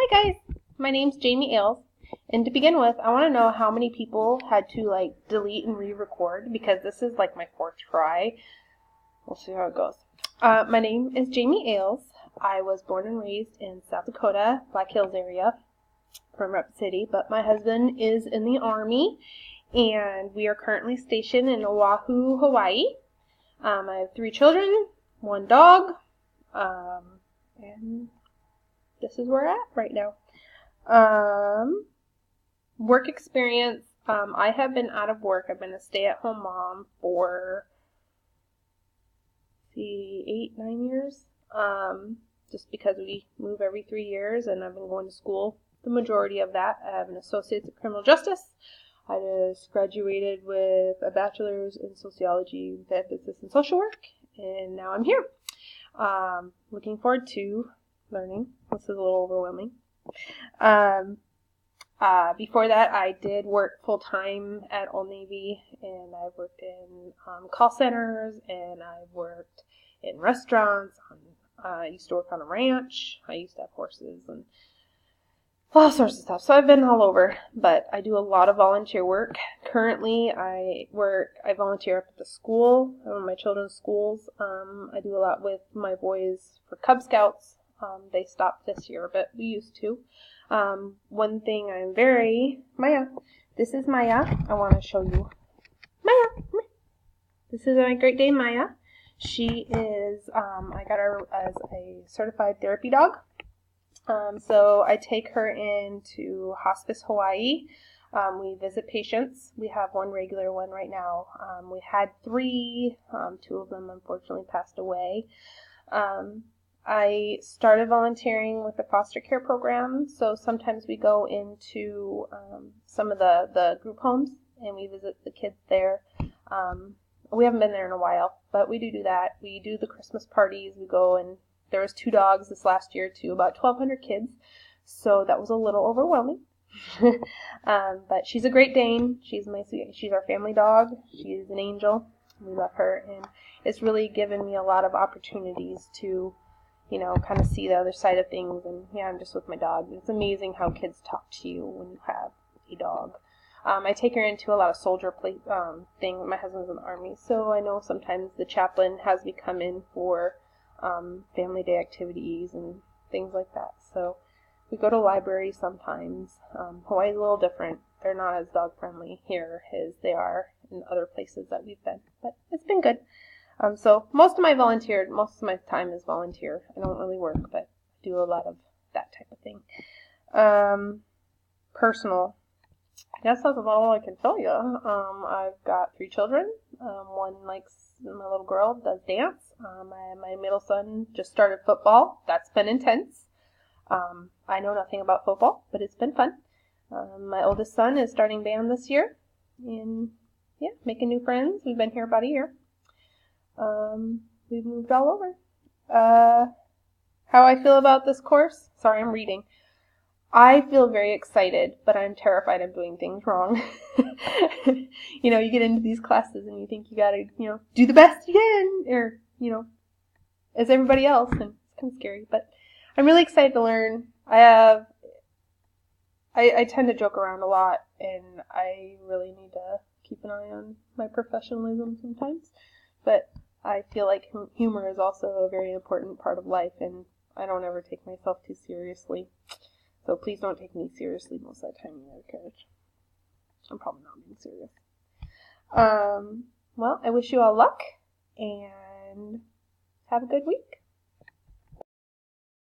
Hi guys, my name's Jamie Ailes, and to begin with, I want to know how many people had to delete and re-record because this is my fourth try. We'll see how it goes. My name is Jamie Ailes. I was born and raised in South Dakota, Black Hills area, from Rapid City, but my husband is in the Army, and we are currently stationed in Oahu, Hawaii. I have 3 children, 1 dog, and this is where we're at right now. Work experience. I have been out of work. I've been a stay-at-home mom for 8-9 years. Just because we move every 3 years, and I've been going to school the majority of that. I have an associate's in criminal justice. I just graduated with a bachelor's in sociology with emphasis in social work, and now I'm here. Looking forward to learning. This is a little overwhelming. Before that, I did work full-time at Old Navy, and I've worked in call centers, and I've worked in restaurants. I used to work on a ranch. I used to have horses and all sorts of stuff. So I've been all over, but I do a lot of volunteer work. Currently, I volunteer up at the school, my children's schools. I do a lot with my boys for Cub Scouts. They stopped this year, but we used to. One thing Maya, this is Maya. I want to show you. Maya, this is my Great Dane Maya. She is, I got her as a certified therapy dog. So I take her into Hospice Hawaii. We visit patients. We have 1 regular one right now. We had 3. 2 of them unfortunately passed away. I started volunteering with the foster care program, so sometimes we go into some of the group homes and we visit the kids there. We haven't been there in a while, but we do that. We do the Christmas parties. We go, and there was 2 dogs this last year to about 1,200 kids, so that was a little overwhelming. But she's a Great Dane. She's our family dog. She's an angel. We love her, and it's really given me a lot of opportunities to kind of see the other side of things. And yeah, I'm just with my dog. It's amazing how kids talk to you when you have a dog. I take her into a lot of soldier thing. My husband's in the Army, so I know sometimes the chaplain has me come in for family day activities and things like that. So we go to libraries sometimes. Hawaii's a little different. They're not as dog friendly here as they are in other places that we've been, but it's been good. So most of my time is volunteer. I don't really work, but I do a lot of that type of thing. Personal. I guess that's about all I can tell you. I've got 3 children. One my little girl does dance. My middle son just started football. That's been intense. I know nothing about football, but it's been fun. My oldest son is starting band this year, and yeah, making new friends. We've been here about a year. We've moved all over. How I feel about this course? Sorry, I'm reading. I feel very excited, but I'm terrified of doing things wrong. You get into these classes and you think you gotta, do the best you can, or, as everybody else, and it's kind of scary, but I'm really excited to learn. I tend to joke around a lot, and I really need to keep an eye on my professionalism sometimes, but I feel like humor is also a very important part of life, and I don't ever take myself too seriously. So please don't take me seriously most of the time in your carriage. I'm probably not being serious. Well, I wish you all luck, and have a good week.